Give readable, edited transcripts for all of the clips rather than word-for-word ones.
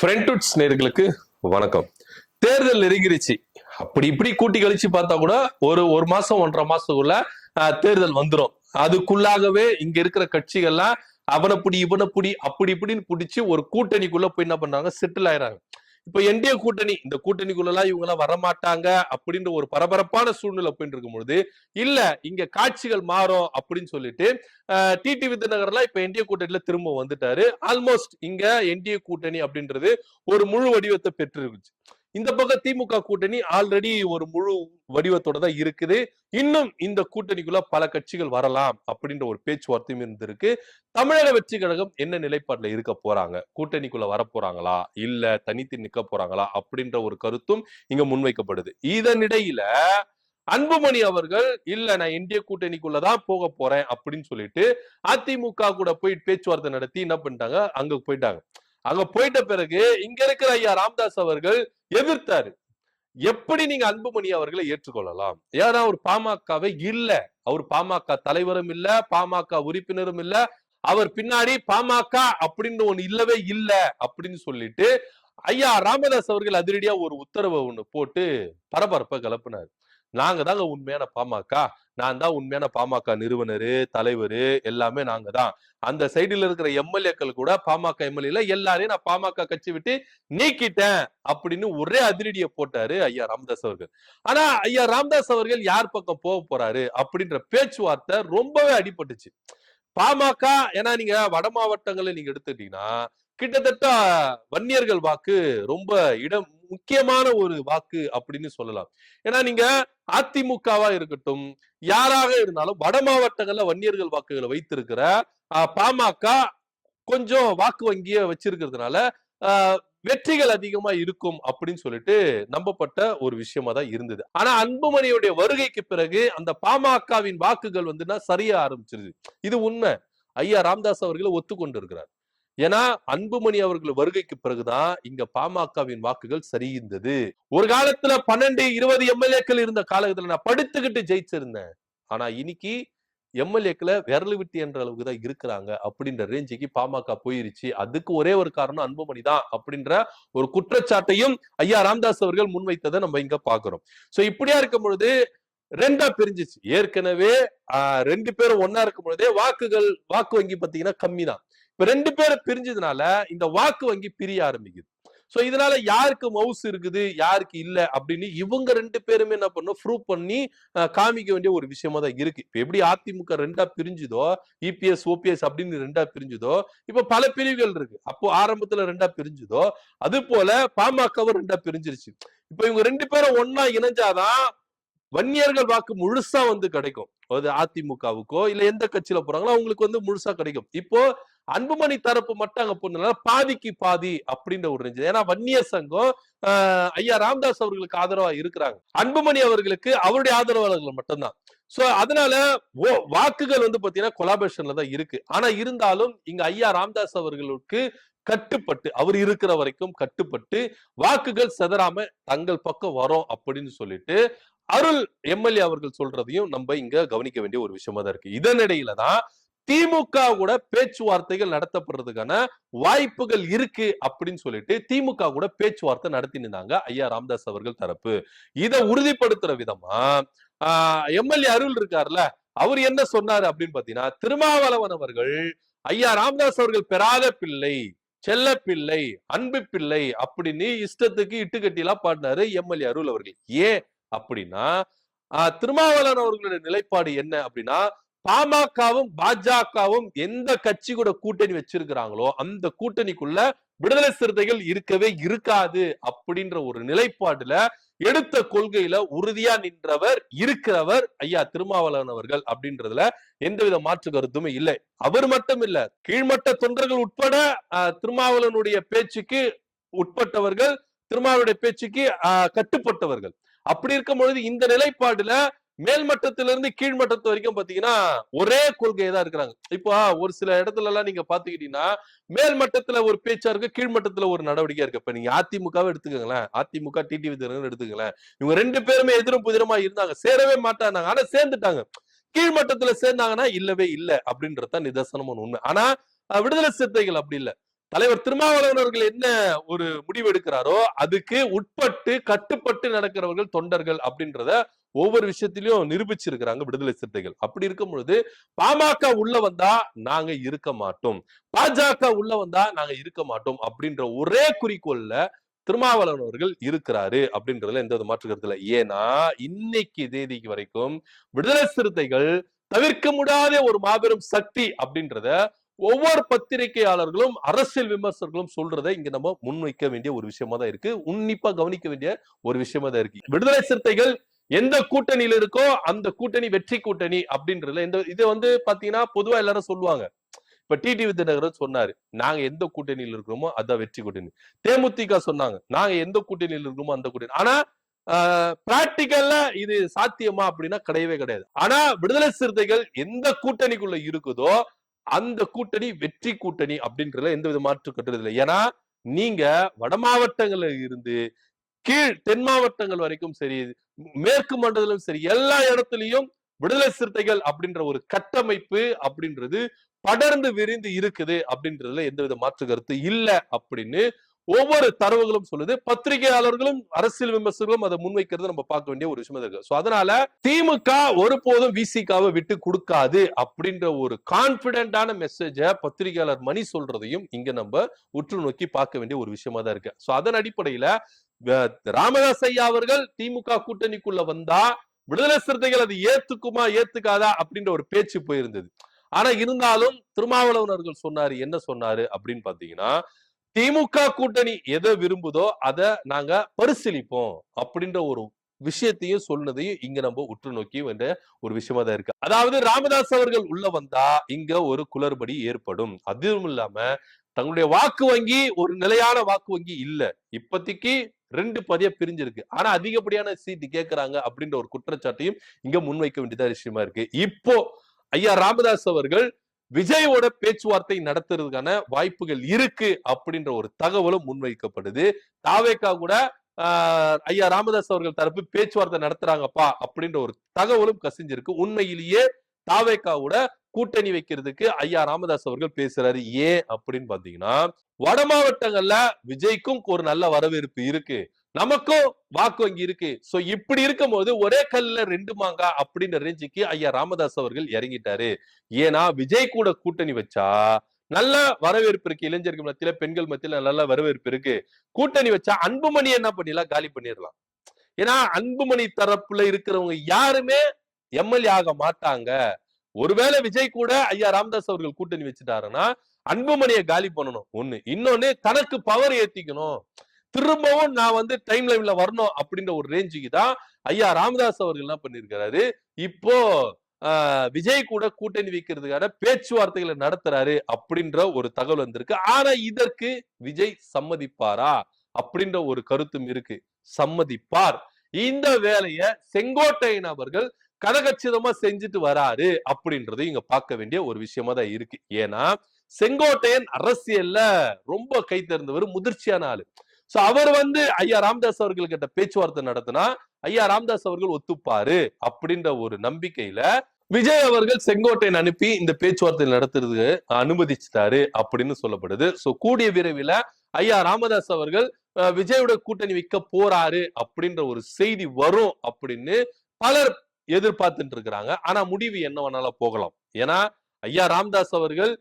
ஃப்ரெண்ட்வுட்ஸ் நேர்களுக்கு வணக்கம். தேர்தல் நெருங்கிருச்சு. அப்படி இப்படி கூட்டி கழிச்சு பார்த்தா கூட ஒரு ஒரு மாசம் 1.5 மாசத்துக்குள்ள தேர்தல் வந்துடும். அதுக்குள்ளாகவே இங்க இருக்கிற கட்சிகள்லாம் அவனை புடி இவனை புடி அப்படி இப்படின்னு பிடிச்சி ஒரு கூட்டணிக்குள்ள போய் என்ன பண்றாங்க, செட்டில் ஆயிடுறாங்க. இப்ப என்டிஏ கூட்டணி, இந்த கூட்டணிக்குள்ள எல்லாம் இவங்க எல்லாம் வரமாட்டாங்க அப்படின்ற ஒரு பரபரப்பான சூழ்நிலை போயிட்டு இருக்கும் பொழுது, இல்ல இங்க காட்சிகள் மாறும் அப்படின்னு சொல்லிட்டு டிடி விருதுநகர்லாம் இப்ப என்டிஏ கூட்டணியில திரும்ப வந்துட்டாரு. ஆல்மோஸ்ட் இங்க என்டிஏ கூட்டணி அப்படின்றது ஒரு முழு வடிவத்தை பெற்றிருச்சு. இந்த பக்கம் திமுக கூட்டணி ஆல்ரெடி ஒரு முழு வடிவத்தோட தான் இருக்குது. இன்னும் இந்த கூட்டணிக்குள்ள பல கட்சிகள் வரலாம் அப்படின்ற ஒரு பேச்சுவார்த்தையும் இருந்திருக்கு. தமிழக வெற்றி கழகம் என்ன நிலைப்பாட்டுல இருக்க போறாங்க, கூட்டணிக்குள்ள வர போறாங்களா இல்ல தனித்து நிக்க போறாங்களா அப்படின்ற ஒரு கருத்தும் இங்க முன்வைக்கப்படுது. இதனிடையில அன்புமணி அவர்கள் இல்ல நான் இந்திய கூட்டணிக்குள்ளதான் போக போறேன் அப்படின்னு சொல்லிட்டு அதிமுக கூட போய் பேச்சுவார்த்தை நடத்தி என்ன பண்ணிட்டாங்க, அங்க போயிட்டாங்க. அங்க போயிட்ட பிறகு இங்க இருக்கிற ஐயா ராமதாஸ் அவர்கள் எதிர்த்தாரு. எப்படி நீங்க அன்புமணி அவர்களை ஏற்றுக்கொள்ளலாம்? ஏன்னா அவர் பாமகவே இல்ல, அவர் பாமக தலைவரும் இல்ல, பாமக உறுப்பினரும் இல்ல, அவர் பின்னாடி பாமக அப்படின்னு ஒண்ணு இல்லவே இல்ல அப்படின்னு சொல்லிட்டு ஐயா ராமதாஸ் அவர்கள் அதிரடியா ஒரு உத்தரவை ஒண்ணு போட்டு பரபரப்பை கிளப்பினார். நாங்க தாங்க உண்மையான பாமக, நான் தான் உண்மையான பாமக நிறுவனரு தலைவரு, எல்லாமே நாங்க தான். அந்த சைடுல இருக்கிற எம்எல்ஏக்கள் கூட பாமக எம்எல்ஏ எல்லாரையும் நான் பாமக கட்சி விட்டு நீக்கிட்டேன் அப்படின்னு ஒரே அதிரடியை போட்டாரு ஐயா ராமதாஸ் அவர்கள். ஆனா ஐயா ராமதாஸ் அவர்கள் யார் பக்கம் போக போறாரு அப்படின்ற பேச்சுவார்த்தை ரொம்பவே அடிபட்டுச்சு. பாமக, ஏன்னா நீங்க வட மாவட்டங்களை நீங்க எடுத்துட்டீங்கன்னா கிட்டத்தட்ட வன்னியர்கள் வாக்கு ரொம்ப முக்கியமான ஒரு வாக்கு அப்படின்னு சொல்லலாம். ஏன்னா நீங்க அதிமுகவா இருக்கட்டும், யாராக இருந்தாலும் வட மாவட்டங்கள்ல வன்னியர்கள் வாக்குகளை வைத்திருக்கிற பாமக கொஞ்சம் வாக்கு வங்கிய வச்சிருக்கிறதுனால வெற்றிகள் அதிகமா இருக்கும் அப்படின்னு சொல்லிட்டு நம்பப்பட்ட ஒரு விஷயமா தான் இருந்தது. ஆனா அன்புமணியுடைய வருகைக்கு பிறகு அந்த பாமகவின் வாக்குகள் வந்து சரிய ஆரம்பிச்சிருது. இது உண்மை. ஐயா ராமதாஸ் அவர்களை ஒத்துக்கொண்டு இருக்கிறார். ஏன்னா அன்புமணி அவர்கள் வருகைக்கு பிறகுதான் இங்க பாமகவின் வாக்குகள் சரிந்தது. ஒரு காலத்துல 12-20 எம்எல்ஏக்கள் இருந்த காலகட்டத்தில் நான் படுத்துக்கிட்டு ஜெயிச்சிருந்தேன். ஆனா இன்னைக்கு எம்எல்ஏக்களை விரல் விட்டு என்ற அளவுக்கு தான் இருக்கிறாங்க அப்படின்ற ரேஞ்சுக்கு பாமக போயிருச்சு. அதுக்கு ஒரே ஒரு காரணம் அன்புமணி தான் அப்படின்ற ஒரு குற்றச்சாட்டையும் ஐயா ராமதாஸ் அவர்கள் முன்வைத்ததை நம்ம இங்க பாக்குறோம். சோ இப்படியா இருக்கும் பொழுது ரெண்டா பிரிஞ்சிச்சு. ஏற்கனவே 2 பேரும் ஒன்னா இருக்கும் பொழுதே வாக்கு வங்கி பாத்தீங்கன்னா கம்மி தான். இப்ப 2 பேரும் பிரிஞ்சதுனால இந்த வாக்கு வங்கி பிரிய ஆரம்பிக்குது. சோ இதனால யாருக்கு மவுஸ் இருக்குது யாருக்கு இல்ல அப்படின்னு இவங்க 2 பேருமே என்ன பண்ணும், ப்ரூவ் பண்ணி காமிக்க வேண்டிய ஒரு விஷயமா தான் இருக்கு. இப்ப எப்படி அதிமுக 2ஆ பிரிஞ்சுதோ, இபிஎஸ் ஓபிஎஸ் அப்படின்னு 2ஆ பிரிஞ்சுதோ, இப்ப பல பிரிவுகள் இருக்கு. அப்போ ஆரம்பத்துல 2ஆ பிரிஞ்சுதோ, அது போல பாமகவும் 2ஆ பிரிஞ்சிருச்சு. இப்ப இவங்க 2 பேரும் ஒன்னா இணைஞ்சாதான் வன்னியர்கள் வாக்கு முழுசா வந்து கிடைக்கும். அது அதிமுகவுக்கோ இல்ல எந்த கட்சியில போறாங்களோ அவங்களுக்கு வந்து முழுசா கிடைக்கும். இப்போ அன்புமணி தரப்பு மட்டும் அங்க போனதுனால பாதிக்கு பாதி அப்படின்ற ஒரு ரேஞ்சு. ஏன்னா வன்னியர் சங்கம் ஐயா ராமதாஸ் அவர்களுக்கு ஆதரவா இருக்கிறாங்க, அன்புமணி அவர்களுக்கு அவருடைய ஆதரவாளர்கள் மட்டும்தான். சோ அதனால வாக்குகள் வந்து பாத்தீங்கன்னா கொலாபரேஷன்ல தான் இருக்கு. ஆனா இருந்தாலும் இங்க ஐயா ராமதாஸ் அவர்களுக்கு கட்டுப்பட்டு, அவர் இருக்கிற வரைக்கும் கட்டுப்பட்டு வாக்குகள் செதறாம தங்கள் பக்கம் வரும் அப்படின்னு சொல்லிட்டு அருள் எம்எல்ஏ அவர்கள் சொல்றதையும் நம்ம இங்க கவனிக்க வேண்டிய ஒரு விஷயமா தான் இருக்கு. இதனிடையில தான் திமுக கூட பேச்சுவார்த்தைகள் நடத்தப்படுறதுக்கான வாய்ப்புகள் இருக்கு அப்படின்னு சொல்லிட்டு திமுக கூட பேச்சுவார்த்தை நடத்தினாங்க ஐயா ராமதாஸ் அவர்கள் தரப்பு. இதை உறுதிப்படுத்துற விதமா எம்எல்ஏ அருள் இருக்காருல்ல, அவர் என்ன சொன்னாரு அப்படின்னு பாத்தீங்கன்னா, திருமாவளவன் அவர்கள் ஐயா ராமதாஸ் அவர்கள் பெறாத பிள்ளை, செல்ல பிள்ளை, அன்பு பிள்ளை அப்படின்னு இஷ்டத்துக்கு இட்டுக்கட்டி எல்லாம் பாடினாரு எம்எல்ஏ அருள் அவர்கள். ஏன் அப்படின்னா திருமாவளவன் அவர்களுடைய நிலைப்பாடு என்ன அப்படின்னா, பாமகவும் பாஜகவும் எந்த கட்சி கூட கூட்டணி வச்சிருக்கிறாங்களோ அந்த கூட்டணிக்குள்ள விடுதலை சிறுத்தைகள் இருக்கவே இருக்காது அப்படின்ற ஒரு நிலைப்பாடுல எடுத்த கொள்கையில உறுதியா நின்றவர் இருக்கிறவர் ஐயா திருமாவளவன் அவர்கள் அப்படின்றதுல எந்தவித மாற்று கருத்துமே இல்லை. அவர் மட்டும் இல்ல, கீழ்மட்ட தொண்டர்கள் உட்பட திருமாவளவனுடைய பேச்சுக்கு உட்பட்டவர்கள், திருமாவளுடைய பேச்சுக்கு கட்டுப்பட்டவர்கள். அப்படி இருக்கும் பொழுது இந்த நிலைப்பாடுல மேல்மட்டத்திலிருந்து கீழ்மட்டத்து வரைக்கும் பாத்தீங்கன்னா ஒரே கொள்கையை தான் இருக்கிறாங்க. இப்போ ஒரு சில இடத்துல எல்லாம் நீங்க பாத்துக்கிட்டீங்கன்னா மேல் மட்டத்துல ஒரு பேச்சா இருக்கு, கீழ்மட்டத்துல ஒரு நடவடிக்கை இருக்கு. இப்ப நீங்க அதிமுகவை எடுத்துக்கங்களேன், அதிமுக டிடி விதிரன் எடுத்துக்கங்களேன். இவங்க 2 பேருமே எதிரும் புதிரமா இருந்தாங்க, சேரவே மாட்டாங்க. ஆனா சேர்ந்துட்டாங்க. கீழ்மட்டத்துல சேர்ந்தாங்கன்னா இல்லவே இல்லை அப்படின்றத நிதர்சனமான உண்மை. ஆனா விடுதலை சிறுத்தைகள் அப்படி இல்லை. தலைவர் திருமாவளவன் அவர்கள் என்ன ஒரு முடிவு எடுக்கிறாரோ அதுக்கு உட்பட்டு கட்டுப்பட்டு நடக்கிறவர்கள் தொண்டர்கள் அப்படின்றத ஒவ்வொரு விஷயத்திலையும் நிரூபிச்சிருக்கிறாங்க விடுதலை சிறுத்தைகள். அப்படி இருக்கும் பொழுது பாமக உள்ள வந்தா நாங்க இருக்க மாட்டோம், பாஜக உள்ள வந்தா நாங்க இருக்க மாட்டோம் அப்படின்ற ஒரே குறிக்கோள்ல திருமாவளவன் அவர்கள் இருக்கிறாரு அப்படின்றதுல எந்த மாற்று கருத்து இல்லை. ஏன்னா இன்னைக்கு தேதிக்கு வரைக்கும் விடுதலை சிறுத்தைகள் தவிர்க்க முடியாத ஒரு மாபெரும் சக்தி அப்படின்றத ஒவ்வொரு பத்திரிகையாளர்களும் அரசியல் விமர்சகர்களும் சொல்றதை இங்க நம்ம முன்வைக்க வேண்டிய ஒரு விஷயமா தான் இருக்கு. உன்னிப்பா கவனிக்க வேண்டிய ஒரு விஷயமா தான் இருக்கு. விடுதலை சிறுத்தைகள் எந்த கூட்டணியில இருக்கோ அந்த கூட்டணி வெற்றி கூட்டணி அப்படின்றதுல இது பாத்தீங்கன்னா பொதுவா எல்லாரும் சொல்லுவாங்க. இப்ப டிடிவி தினகரன் சொன்னாரு, நாங்க எந்த கூட்டணியில் இருக்கிறோமோ அதான் வெற்றி கூட்டணி. தேமுதிக சொன்னாங்க, நாங்க எந்த கூட்டணியில் இருக்கிறோமோ அந்த கூட்டணி. ஆனா பிராக்டிக்கல்ல இது சாத்தியமா அப்படின்னா கிடையவே கிடையாது. ஆனா விடுதலை சிறுத்தைகள் எந்த கூட்டணிக்குள்ள இருக்குதோ அந்த கூட்டணி வெற்றி கூட்டணி அப்படின்றதுல எந்த வித மாற்று கட்டுறது இல்லை. ஏன்னா நீங்க வட மாவட்டங்கள்ல இருந்து கீழ் தென் மாவட்டங்கள் வரைக்கும் சரி, மேற்கு மண்டலம் சரி, எல்லா இடத்துலயும் விடுதலை சிறுத்தைகள் அப்படின்ற ஒரு கட்டமைப்பு அப்படின்றது படர்ந்து விரிந்து இருக்குது அப்படின்றதுல எந்தவித மாற்று கருத்து இல்ல அப்படின்னு ஒவ்வொரு தரவுகளும் சொல்லுது. பத்திரிகையாளர்களும் அரசியல் விமர்சகர்களும் அதை முன்வைக்கிறது நம்ம பார்க்க வேண்டிய ஒரு விஷயம் இருக்கு. அதனால திமுக ஒருபோதும் விசிகாவை விட்டு கொடுக்காது அப்படின்ற ஒரு கான்பிடென்டான மெசேஜ பத்திரிகையாளர் மணி சொல்றதையும் இங்க நம்ம உற்று நோக்கி பார்க்க வேண்டிய ஒரு விஷயமா தான் இருக்கு. அதன் அடிப்படையில ராமதாஸ் ஐயா அவர்கள் திமுக கூட்டணிக்குள்ள வந்தா விடுதலை சிறுத்தைகள் அது ஏத்துக்குமா ஏத்துக்காதா அப்படின்ற ஒரு பேச்சு போயிருந்தது. ஆனா இருந்தாலும் திருமாவளவன் அவர்கள் சொன்னாரு, என்ன சொன்னாரு அப்படின்னு பாத்தீங்கன்னா, திமுக கூட்டணி எதை விரும்புதோ அதை நாங்க பரிசீலிப்போம் அப்படின்ற ஒரு விஷயத்தையும் சொன்னதையும் இங்க நம்ம உற்று நோக்கி வேண்டிய ஒரு விஷயமா தான் இருக்கு. அதாவது ராமதாஸ் அவர்கள் உள்ள வந்தா இங்க ஒரு குளறுபடி ஏற்படும். அதுவும் இல்லாம தங்களுடைய வாக்கு வங்கி ஒரு நிலையான வாக்கு வங்கி இல்ல. இப்போதைக்கு 2 பதியா பிரிஞ்சிருக்கு. ஆனா அதிகப்படியான சீட்டு கேட்கிறாங்க அப்படின்ற ஒரு குற்றச்சாட்டையும் இங்க முன்வைக்க வேண்டியதா விஷயமா இருக்கு. இப்போ ஐயா ராமதாஸ் அவர்கள் விஜயோட பேச்சுவார்த்தை நடத்துறதுக்கான வாய்ப்புகள் இருக்கு அப்படின்ற ஒரு தகவலும் முன்வைக்கப்படுது. தாவேகா கூட ஐயா ராமதாஸ் அவர்கள் தரப்பு பேச்சுவார்த்தை நடத்துறாங்கப்பா அப்படின்ற ஒரு தகவலும் கசிஞ்சிருக்கு. உண்மையிலேயே தாவேகாவோட கூட்டணி வைக்கிறதுக்கு ஐயா ராமதாஸ் அவர்கள் பேசுறாரு. ஏன் அப்படின்னு பாத்தீங்கன்னா, வட மாவட்டங்கள்ல விஜய்க்கும் ஒரு நல்ல வரவேற்பு இருக்கு, நமக்கும் வாக்கு வங்கி இருக்கு. சோ இப்படி இருக்கும் போது ஒரே கல்ல 2 மாங்கா அப்படின்ற ரேஞ்சுக்கு ஐயா ராமதாஸ் அவர்கள் இறங்கிட்டாரு. ஏன்னா விஜய் கூட கூட்டணி வச்சா நல்ல வரவேற்பு இருக்கு, இளைஞர்கள் மத்தியில பெண்கள் மத்தியில நல்ல வரவேற்பு இருக்கு. கூட்டணி வச்சா அன்புமணி என்ன பண்ணிடலாம், காலி பண்ணிடலாம். ஏன்னா அன்புமணி தரப்புல இருக்கிறவங்க யாருமே எம்எல்ஏ ஆக மாட்டாங்க. ஒருவேளை விஜய் கூட ஐயா ராமதாஸ் அவர்கள் கூட்டணி வச்சுட்டாருன்னா அன்புமணியை காலி பண்ணணும் ஒண்ணு. இன்னொன்னு தனக்கு பவர் ஏத்திக்கணும், திரும்பவும் நான் டைம் லைன்ல வரணும் அப்படின்ற ஒரு ரேஞ்சுக்கு தான் ஐயா ராமதாஸ் அவர்கள் என்ன பண்ணிருக்கிறாரு, இப்போ விஜய் கூட கூட்டணி வைக்கிறதுக்கான பேச்சுவார்த்தைகளை நடத்துறாரு அப்படின்ற ஒரு தகவல் வந்திருக்கு. ஆனா இதற்கு விஜய் சம்மதிப்பாரா அப்படின்ற ஒரு கருத்தும் இருக்கு. சம்மதிப்பார். இந்த வேலைய செங்கோட்டையன் அவர்கள் கனகச்சிதமா செஞ்சுட்டு வராரு அப்படின்றது இங்க பார்க்க வேண்டிய ஒரு விஷயமா தான் இருக்கு. ஏன்னா செங்கோட்டையன் அரசியல்ல ரொம்ப கை தேர்ந்தவர், முதிர்ச்சியான ஆளு. சோ அவர் ஐயா ராமதாஸ் அவர்கள் கிட்ட பேச்சுவார்த்தை நடத்தினா ஐயா ராமதாஸ் அவர்கள் ஒத்துப்பாரு அப்படின்ற ஒரு நம்பிக்கையில விஜய் அவர்கள் செங்கோட்டையன் அனுப்பி இந்த பேச்சுவார்த்தை நடத்துறது அனுமதிச்சிட்டாரு அப்படின்னு சொல்லப்படுது. சோ கூடிய விரைவில் ஐயா ராமதாஸ் அவர்கள் விஜயோட கூட்டணி வைக்க போறாரு அப்படின்ற ஒரு செய்தி வரும் அப்படின்னு பலர் எதிர்பார்த்துட்டு இருக்கிறாங்க. ஆனா முடிவு என்ன வேணாலும் போகலாம். ஏன்னா ஐயா ராமதாஸ் அவர்கள்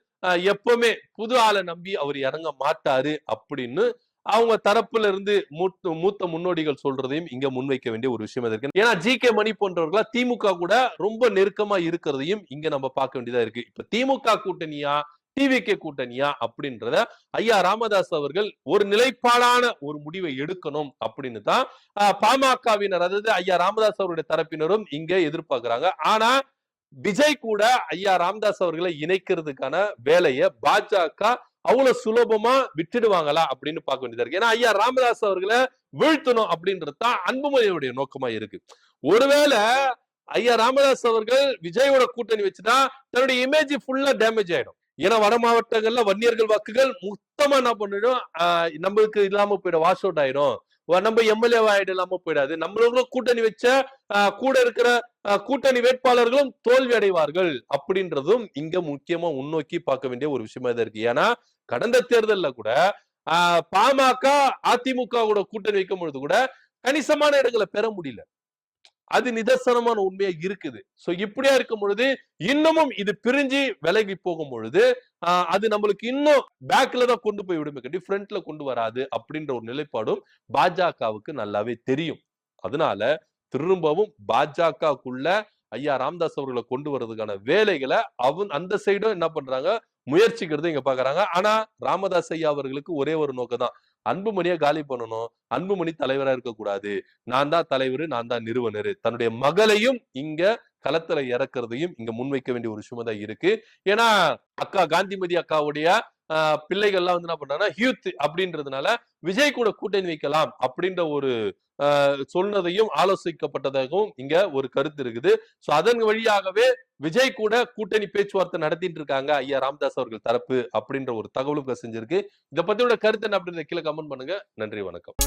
எப்பவுமே புது ஆளை நம்பி அவர் இறங்க மாட்டாரு அப்படின்னு அவங்க தரப்புல இருந்து மூத்த முன்னோடிகள் சொல்றதையும் இங்க முன்வைக்க வேண்டிய ஒரு விஷயம் இருக்கு. ஏன்னா ஜி.கே. மணி போன்றவர்களா திமுக கூட ரொம்ப நெருக்கமா இருக்கிறதையும் இங்க நம்ம பார்க்க வேண்டியதா இருக்கு. இப்ப திமுக கூட்டணியா டிவிகே கூட்டணியா அப்படின்றத ஐயா ராமதாஸ் அவர்கள் ஒரு நிலைப்பாடான ஒரு முடிவை எடுக்கணும் அப்படின்னு தான் பாமகவினர், அதாவது ஐயா ராமதாஸ் அவருடைய தரப்பினரும் இங்க எதிர்பார்க்கிறாங்க. ஆனா விஜய் கூட ஐயா ராமதாஸ் அவர்களை இணைக்கிறதுக்கான வேலையை பாஜக அவ்வளவு சுலபமா விட்டுடுவாங்களா அப்படின்னு பார்க்க வேண்டியதா இருக்கு. ஏன்னா ஐயா ராமதாஸ் அவர்களை வீழ்த்தணும் அப்படின்றது தான் அன்புமணியுடைய நோக்கமா இருக்கு. ஒருவேளை ஐயா ராமதாஸ் அவர்கள் விஜயோட கூட்டணி வச்சுட்டா தன்னுடைய இமேஜ் ஃபுல்லா டேமேஜ் ஆயிடும். ஏன்னா வட மாவட்டங்கள்ல வன்னியர்கள் வாக்குகள் மொத்தமா என்ன பண்ணிடும், நம்மளுக்கு இல்லாம போயிடும், வாஷ் அவுட் ஆயிடும். நம்ம எம்எல்ஏ ஆயிடு இல்லாம போயிடாது. நம்மளோட கூட்டணி வச்ச கூட இருக்கிற கூட்டணி வேட்பாளர்களும் தோல்வி அடைவார்கள் அப்படின்றதும் இங்க முக்கியமா முன்னோக்கி பார்க்க வேண்டிய ஒரு விஷயமா தான் இருக்கு. ஏன்னா கடந்த தேர்தல்ல கூட பாமக அதிமுக கூட்டணி வைக்கும் பொழுது கூட கணிசமான இடங்களை பெற முடியல. அது நிதர்சனமான உண்மையா இருக்குது. சோ இப்படியா இருக்கும் பொழுது இன்னமும் இது பிரிஞ்சு விலகி போகும் பொழுது அது நம்மளுக்கு இன்னும் பேக்ல தான் கொண்டு போய் விடுமே கண்டி ஃப்ரண்ட்ல கொண்டு வராது அப்படின்ற ஒரு நிலைப்பாடும் பாஜகவுக்கு நல்லாவே தெரியும். அதனால திரும்பவும் பாஜகக்குள்ள ஐயா ராமதாஸ் அவர்களை கொண்டு வர்றதுக்கான வேலைகளை அந்த சைடும் என்ன பண்றாங்க, முயற்சிக்கிறது இங்க பாக்குறாங்க. ஆனா ராமதாஸ் ஐயா அவர்களுக்கு ஒரே ஒரு நோக்கம் தான், அன்புமணியை காலி பண்ணணும், அன்புமணி தலைவரா இருக்கக்கூடாது, நான் தான் தலைவர், நான் தான் நிறுவனர். தன்னுடைய மகளையும் இங்க களத்துல இறக்குறதையும் இங்க முன்வைக்க வேண்டிய ஒரு விஷயமா தான் இருக்கு. ஏன்னா அக்கா காந்திமதி அக்காவுடைய பிள்ளைகள்லாம் வந்து என்ன பண்றாங்கன்னா யூத் அப்படின்றதுனால விஜய் கூட கூட்டணி வைக்கலாம் அப்படின்ற ஒரு சொன்னதையும் ஆலோசிக்கப்பட்டதாகவும் இங்க ஒரு கருத்து இருக்குது. சோ அதன் வழியாகவே விஜய் கூட கூட்டணி பேச்சுவார்த்தை நடத்திட்டு இருக்காங்க ஐயா ராமதாஸ் அவர்கள் தரப்பு அப்படின்ற ஒரு தகவலும் செஞ்சிருக்கு. இதை பத்தியோட கருத்து என்ன அப்படின்றத கீழே கமெண்ட் பண்ணுங்க. நன்றி, வணக்கம்.